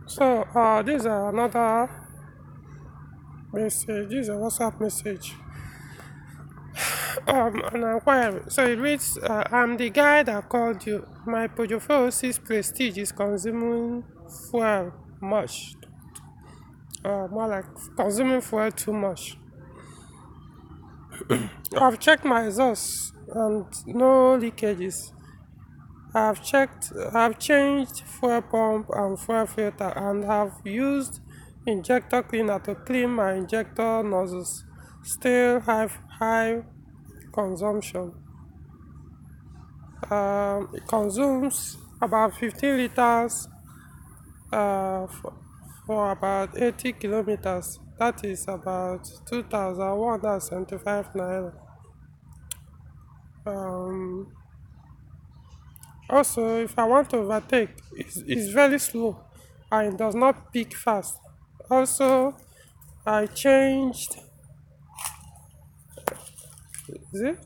So, this is another message. This is a WhatsApp message. An inquiry. So it reads, I'm the guy that called you. My Peugeot 406 Prestige is consuming fuel much. More like consuming fuel too much. I've checked my exhaust and no leakages. I've changed fuel pump and fuel filter and have used injector cleaner to clean my injector nozzles. Still have high consumption. It consumes about 15 liters for about 80 kilometers. That is about 2,175 naira. Um, Also, if I want to overtake, it's very slow and it does not peak fast. Also, I changed, is it?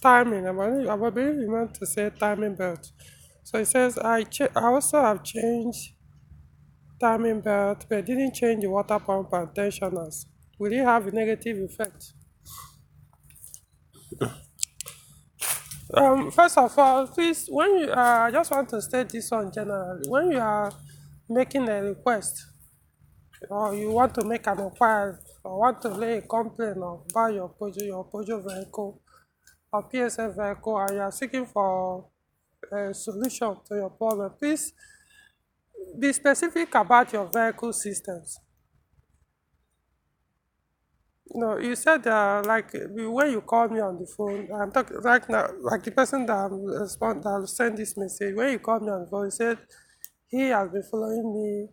Timing. I believe you meant to say timing belt. So it says I also have changed timing belt, but didn't change the water pump and tensioners. Will it have a negative effect? First of all, please, when you I just want to state this on generally. When you are making a request, or you want to make an inquiry, or want to lay a complaint or buy your Peugeot vehicle or PSF vehicle, and you are seeking for a solution to your problem, please be specific about your vehicle systems. No, you said when you called me on the phone, I'm talking right now, like the person that sent this message. When you called me on the phone, he said he has been following me,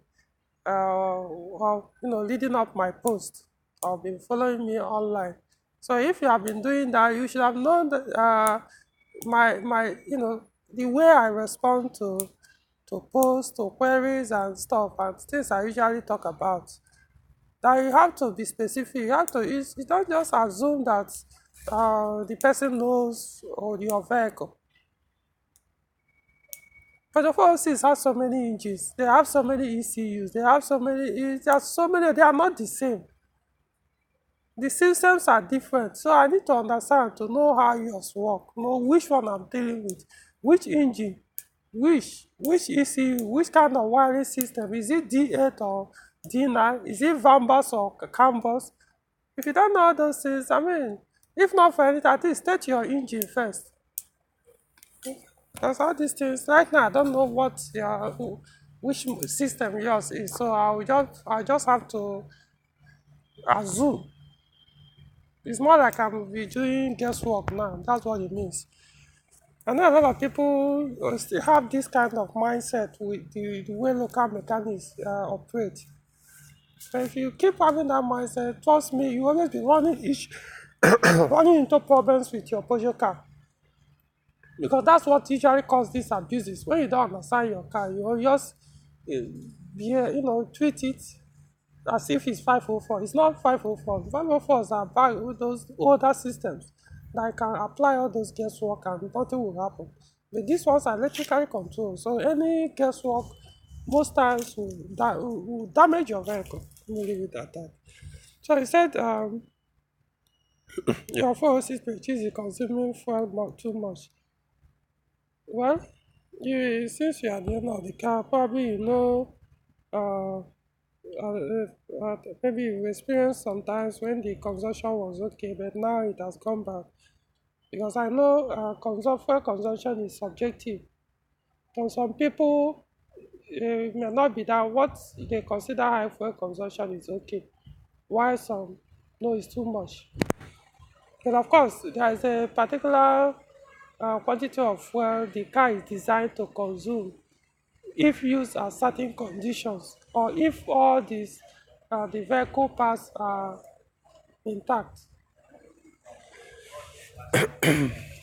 or leading up my post, or been following me online. So if you have been doing that, you should have known that my the way I respond to posts, to queries and stuff and things I usually talk about, that you have to be specific. You have to you don't just assume that the person knows or your vehicle. But the 406 has so many engines, they have so many ECUs, they have so many, there's so many, they are not the same. The systems are different, so I need to understand to know how yours work, know which one I'm dealing with, which engine, which ECU, which kind of wiring system. Is it D8 or D9? Is it Vambus or Cambus? If you don't know all those things, I mean, if not for anything, at least state your engine first. Because all these things right now, I don't know which system yours is, so I just have to assume. It's more like I'm be doing guesswork now. That's what it means. I know a lot of people still have this kind of mindset with the way local mechanics operate. So if you keep having that mindset, trust me, you always be running into problems with your Peugeot car. Because that's what usually causes these abuses. When you don't understand your car, you will just treat it as if it's 504. It's not 504. 504s are bad with those older systems that can apply all those guesswork and nothing will happen. But these ones are electrically controlled, so any guesswork most times will damage your vehicle. Let me leave it at that. So he said, your 406 purchase is consuming fuel too much. Well, since you are the owner of the car, probably uh, maybe you experienced sometimes when the consumption was okay, but now it has gone back. Because I know fuel consumption is subjective. For some people, it may not be that what they consider high fuel consumption is okay, while some no, it's too much. And of course, there is a particular quantity of fuel the car is designed to consume if used at certain conditions or if all these the vehicle parts are intact.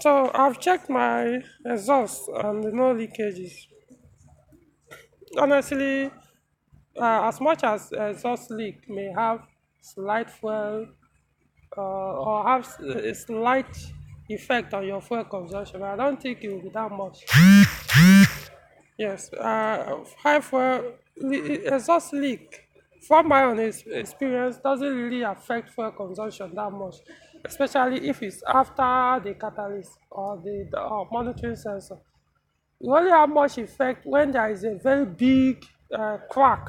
So I've checked my exhaust and no leakages. Honestly, as much as exhaust leak may have slight fuel or have a slight effect on your fuel consumption, I don't think it will be that much. Yes, high fuel exhaust leak, from my own experience, doesn't really affect fuel consumption that much, especially if it's after the catalyst or the monitoring sensor. It only have much effect when there is a very big crack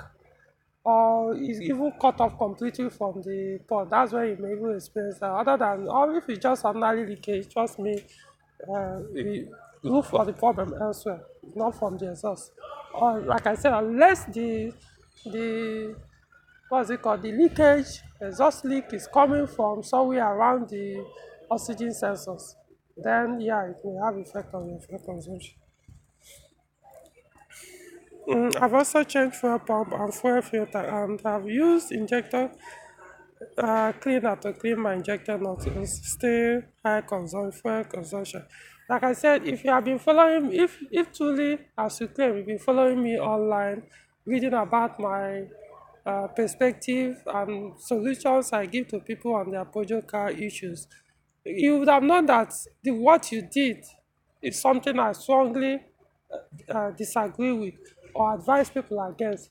or is even cut off completely from the port. That's where you may even experience that. Other than, or if it's just ordinary leakage, trust me, look for the problem elsewhere, not from the exhaust. Or like I said, unless the what's it called, the leakage, exhaust leak is coming from somewhere around the oxygen sensors, then yeah, it may have effect on your fuel consumption. I've also changed fuel pump and fuel filter, and I've used injector cleaner to clean my injector not to stay high consumption, fuel consumption. Like I said, if you have been following, if truly, as you claim, you've been following me online, reading about my perspective and solutions I give to people on their Peugeot car issues, you would have known that what you did is something I strongly disagree with or advise people against.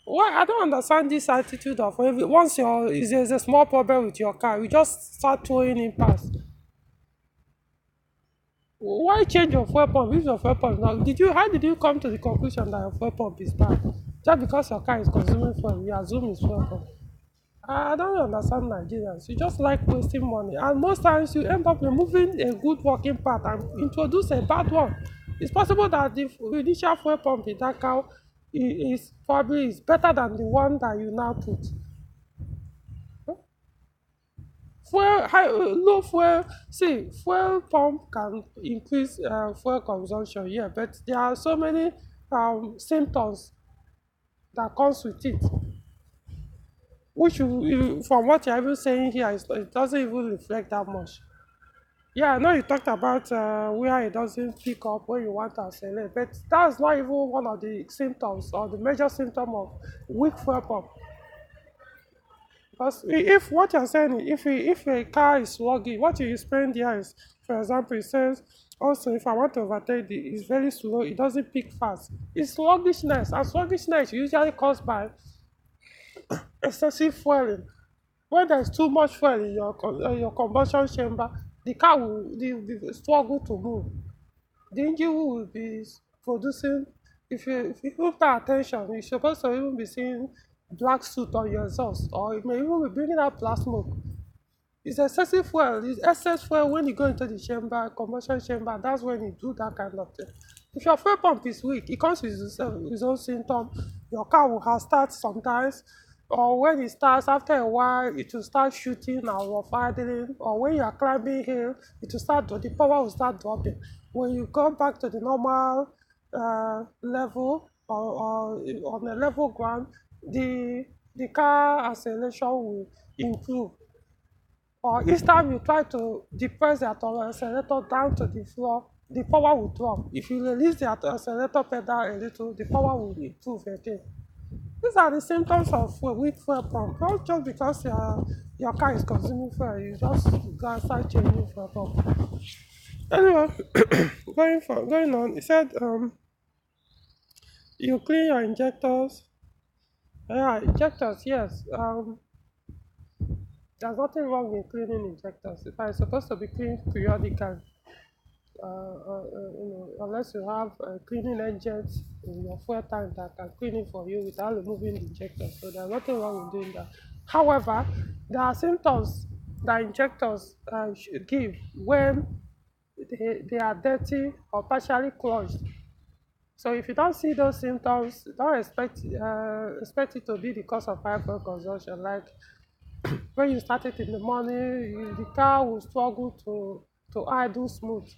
Why I don't understand this attitude of once there's a small problem with your car, you just start throwing in parts. Why change your fuel pump if your fuel pump is not? How did you come to the conclusion that your fuel pump is bad? Just because your car is consuming fuel, you assume it's fuel pump. I don't understand Nigerians. You just like wasting money, and most times you end up removing a good working part and introduce a bad one. It's possible that the initial fuel pump in that car is probably is better than the one that you now put. Low fuel, see, fuel pump can increase fuel consumption, yeah, but there are so many symptoms that comes with it, which from what you're even saying here, it doesn't even reflect that much. Yeah, I know you talked about where it doesn't pick up when you want to accelerate, but that's not even one of the symptoms or the major symptom of weak fuel pump. Because if what you're saying, if a car is sluggy, what you explain there is, for example, it says also if I want to overtake it's very slow, it doesn't pick fast. It's sluggishness, and sluggishness usually caused by excessive fueling. When there's too much fuel in your combustion chamber, the car will the struggle to move. The engine will be producing. If you pay attention, you're supposed to even be seeing black soot on your exhaust, or it may even be bringing out black smoke. It's excessive fuel. It's excess fuel when you go into the chamber, combustion chamber. That's when you do that kind of thing. If your fuel pump is weak, it comes with its own symptom. Your car will have start sometimes, or when it starts, after a while, it will start shooting or idling, or when you are climbing hill, it will start, the power will start dropping. When you go back to the normal level or on a level ground, the car acceleration will improve. Or each time you try to depress the accelerator down to the floor, the power will drop. If you release the accelerator pedal a little, the power will improve again. These are the symptoms of a weak fuel pump. Not just because your car is consuming fuel, you just gotta start changing fuel pump. Anyway, going on, he said you clean your injectors. Yeah, injectors, yes. There's nothing wrong in cleaning injectors. If I'm supposed to be cleaned periodically, unless you have cleaning agents in your fuel tank that can clean it for you without removing the injector. So there's nothing wrong with doing that. However, there are symptoms that injectors should give when they are dirty or partially clogged. So if you don't see those symptoms, don't expect it to be the cause of high fuel consumption. Like when you start it in the morning, the car will struggle to idle smooth.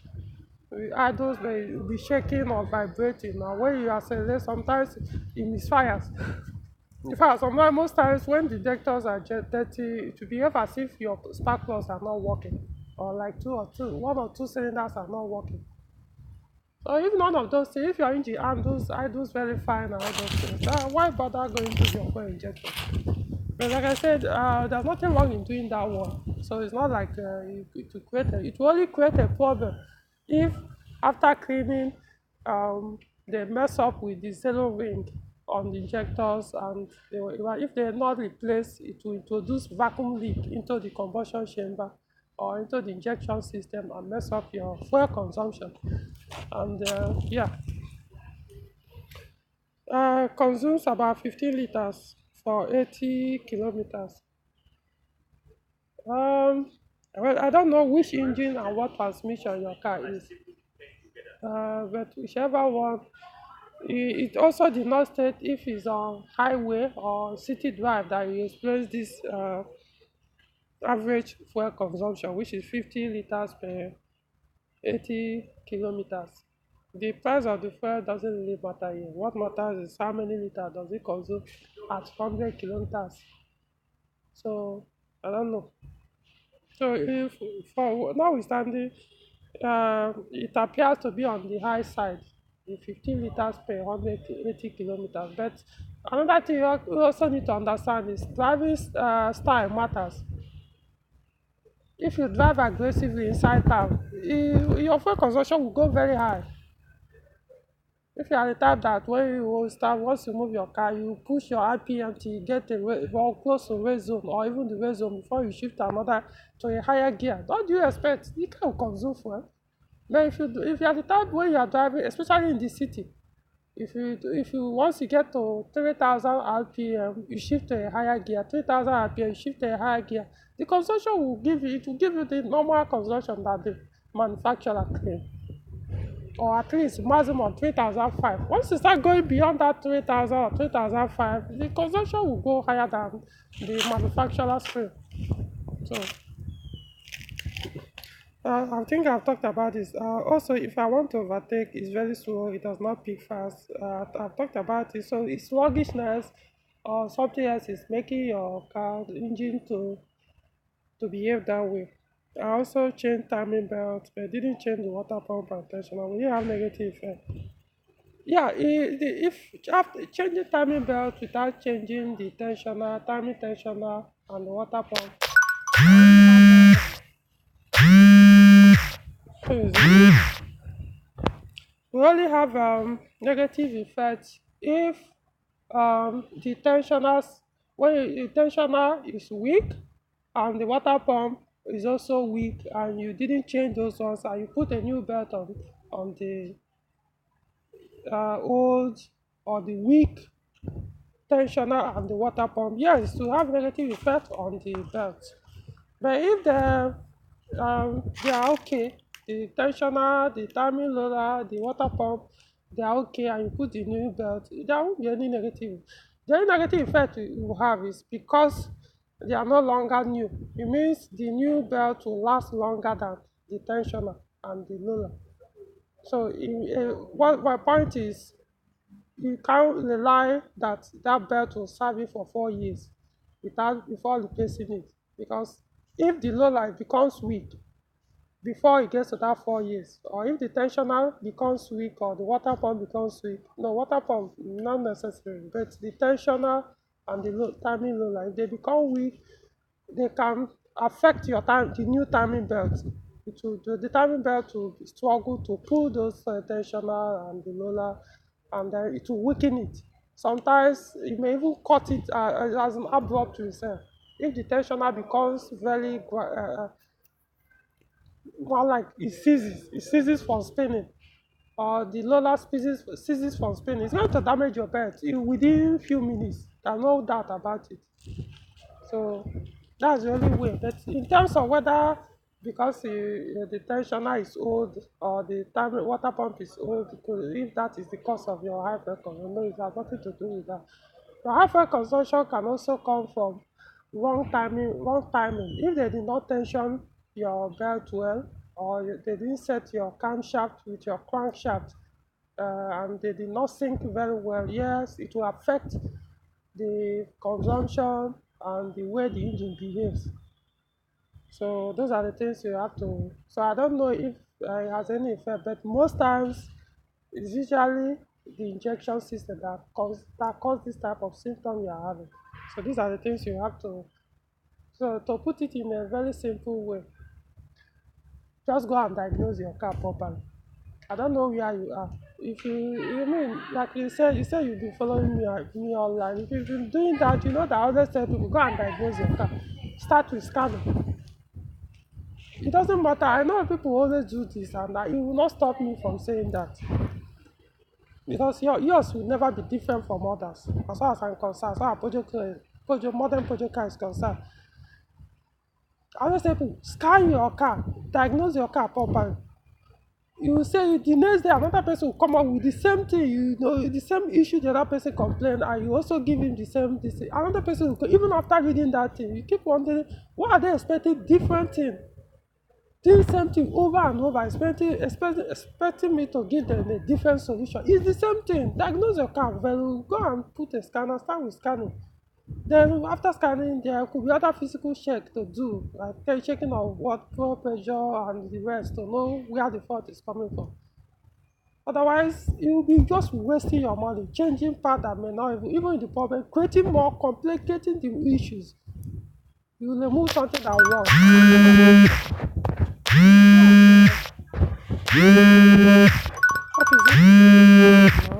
The idles may be shaking or vibrating, and when you accelerate, sometimes it misfires. In fact, sometimes most times when the detectors are dirty, it will behave as if your spark plugs are not working, or like one or two cylinders are not working. So if none of those things, if your engine idles very fine and all those things, why bother going to your fuel injector? But like I said, there's nothing wrong in doing that one. So it's not like it will only create a problem if after cleaning, they mess up with the zero ring on the injectors, and if they are not replaced, it will introduce vacuum leak into the combustion chamber or into the injection system and mess up your fuel consumption. And yeah, consumes about 15 liters for 80 kilometers. Um, well, I don't know which engine and what transmission your car is, but whichever one, it also did not state if it's on highway or city drive that you experience this average fuel consumption, which is 50 liters per 80 kilometers. The price of the fuel doesn't really matter here. What matters is how many liters does it consume at 100 kilometers. So I don't know. So if for notwithstanding, it appears to be on the high side, the 15 liters per 180 kilometers. But another thing you also need to understand is driving style matters. If you drive aggressively inside town, your fuel consumption will go very high. If you are the type that when you will start, once you move your car, you push your RPM till you get well, close to red zone or even the red zone before you shift another to a higher gear. What do you expect? You can consume fuel. But if you are the type when you are driving, especially in the city, if you once you get to 3,000 RPM, you shift to a higher gear. 3,000 RPM, you shift to a higher gear. The consumption will give you the normal consumption that the manufacturer claim, or at least maximum 3,005. Once you start going beyond that 3,000 or 3,005, the consumption will go higher than the manufacturer's claim. So I think I've talked about this. Also, if I want to overtake, it's very slow. It does not pick fast. I've talked about it. So it's sluggishness or something else is making your car engine to behave that way. I also changed timing belt, but didn't change the water pump and tensioner. Will you have negative effect? Yeah, if after changing timing belt without changing the tensioner, timing tensioner, and the water pump, we only have negative effects if the tensioners, when the tensioner is weak and the water pump is also weak and you didn't change those ones and you put a new belt on the old or the weak tensioner and the water pump, yes, to have negative effect on the belt. But if they are okay, the tensioner, the timing loader, the water pump, they are okay, and you put the new belt, there won't be any negative. The only negative effect you will have is because they are no longer new. It means the new belt will last longer than the tensioner and the loader. So what my point is, you can't rely that that belt will serve you for 4 years without before replacing it, because if the low light becomes weak before it gets to that 4 years, or if the tensioner becomes weak or the water pump becomes weak, no, water pump not necessary, but the tensioner and the timing low light, they become weak, they can affect your time, the new timing belt. The timing belt will struggle to pull those tensioner and the roller, and then it will weaken it. Sometimes it may even cut it as an abrupt reset. If the tensioner becomes very more like it ceases from spinning, or the roller ceases from spinning, it's going to damage your belt within few minutes. There's no doubt about it. So that's the only way. But in terms of whether because the tensioner is old or the time water pump is old, if that is the cause of your high fuel consumption, no, it has nothing to do with that. Your high fuel consumption can also come from wrong timing. Wrong timing. If they did not tension your belt well, or they didn't set your camshaft with your crankshaft, and they did not sync very well, yes, it will affect the consumption and the way the engine behaves. So those are the things you have to. So I don't know if it has any effect, but most times it's usually the injection system that cause this type of symptom you are having. So these are the things you have to. So to put it in a very simple way, just go and diagnose your car properly. I don't know where you are. If you mean, like you said you've been following me online. If you've been doing that, you know that I always tell people go and diagnose your car. Start with scanning. It doesn't matter. I know people always do this, and that it will not stop me from saying that because yours will never be different from others. As far as I'm concerned, as far as modern project car is concerned, I always tell people scan your car, diagnose your car properly. You will say the next day another person will come up with the same thing, you know, the same issue the other person complained, and you also give him the same this thing. Another person will even after reading that thing, you keep wondering why are they expecting different thing, doing same thing over and over, expecting me to give them a different solution. It's the same thing. Diagnose your car very well, go and put a scanner, start with scanning. Then after scanning, there could be other physical check to do, like checking of what pressure and the rest to know where the fault is coming from. Otherwise, you'll be just wasting your money, changing part that may not even the problem, creating more, complicating the issues. You will remove something that works. What is it?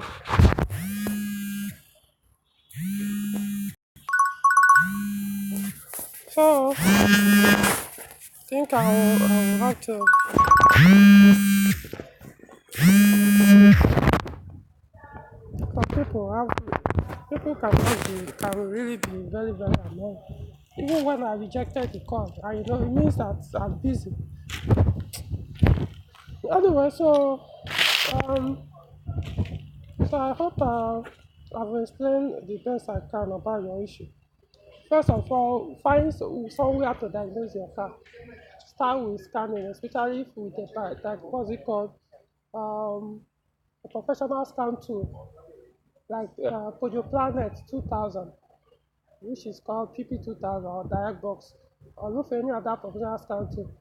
So, I think I will have to. Some people can really be very very annoying. Even when I rejected the call, and you know it means that I'm busy. Anyway, um, so I hope I've explained the best I can about your issue. First of all, find somewhere to diagnose your car. Start with scanning, especially with what's it called, um, a professional scan tool like Peugeot Planet 2000, which is called PP 2000 or Direct Box, or look for any other professional scan tool.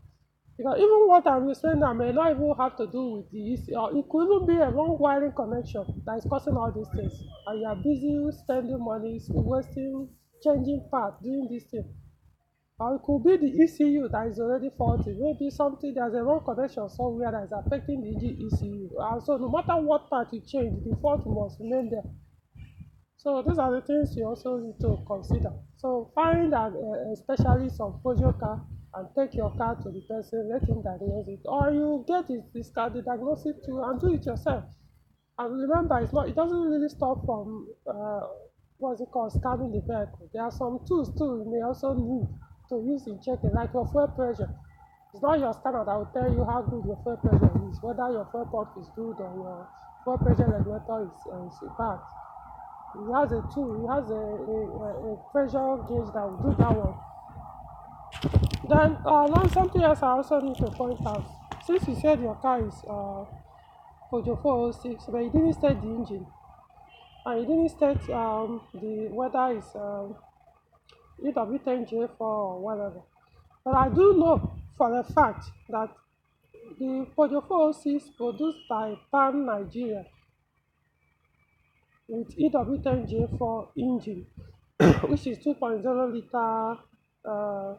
Because even what I'm saying now may not even have to do with the EC, or it could even be a wrong wiring connection that is causing all these things. And you are busy spending money, wasting, changing parts, doing this thing. Or it could be the ECU that is already faulty. Maybe something there's a wrong connection somewhere that is affecting the ECU. And so no matter what part you change, the fault must remain there. So these are the things you also need to consider. So find a specialist on Peugeot car and take your car to the person, let him diagnose it. Or you get this car, the diagnosis too, and do it yourself. And remember, it doesn't really stop from what's it called, scanning the vehicle. There are some tools too you may also need to use in checking, like your fuel pressure. It's not your scanner that will tell you how good your fuel pressure is, whether your fuel pump is good or your fuel pressure regulator is bad. He has a tool, he has a pressure gauge that will do that one. Then now something else I also need to point out. Since you said your car is Peugeot 406, but you didn't state the engine, and you didn't state the whether it's EW10J4 or whatever. But I do know for a fact that the Peugeot 406 produced by Pan Nigeria with EW10J4 engine, which is 2.0 liter uh,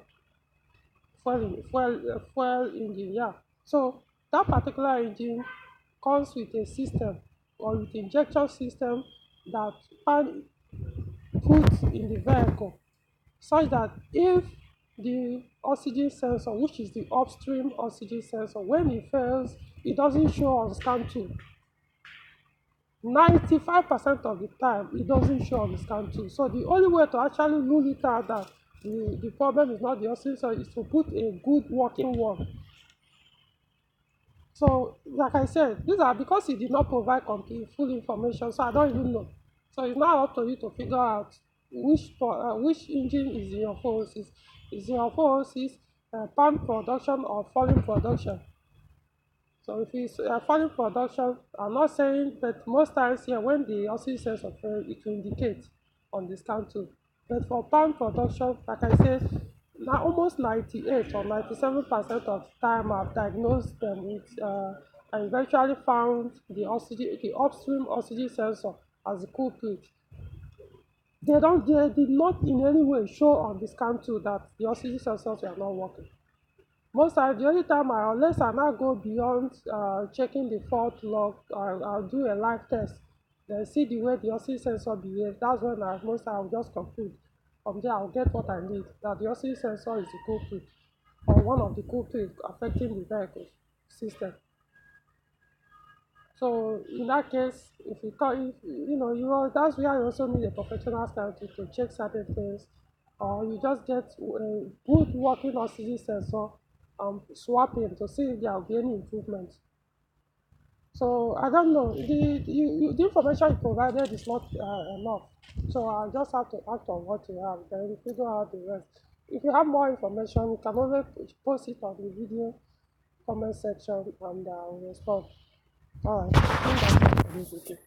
fuel engine. Yeah. So that particular engine comes with a system or with injection system that pan puts in the vehicle, such that if the oxygen sensor, which is the upstream oxygen sensor, when it fails, it doesn't show on scan 2. 95% of the time it doesn't show on the scan 2. So the only way to actually rule it out that the problem is not the oxygen sensor is to put a good working one. So like I said, these are because he did not provide complete full information, so I don't even know. So it's now up to you to figure out which engine is in your 406. Is in your 406 pan production or falling production? So if it's falling production, I'm not saying, but most times here when the oxygen sensor fail, it will indicate on the scan too. But for pan production, like I said, now almost 98 or 97% of the time I've diagnosed them with and eventually found the upstream oxygen sensor as the culprit. They did not in any way show on the scan too that the oxygen sensors were not working. Most times, the only time unless I now go beyond checking the fault log, I'll do a live test, then see the way the oxygen sensor behaves. That's when most times I'll just conclude. From there, I'll get what I need, that the oxygen sensor is the culprit, or one of the culprits affecting the vehicle system. So in that case, if you call, if, that's where you also need a professional stand to check certain things, or you just get a good working oxygen sensor, swapping to see if there will be any improvement. So I don't know. The information you provided is not enough. So I just have to act on what you have, then figure out the rest. If you have more information, you can always post it on the video comment section and I will respond. All right. I think that's it for this video.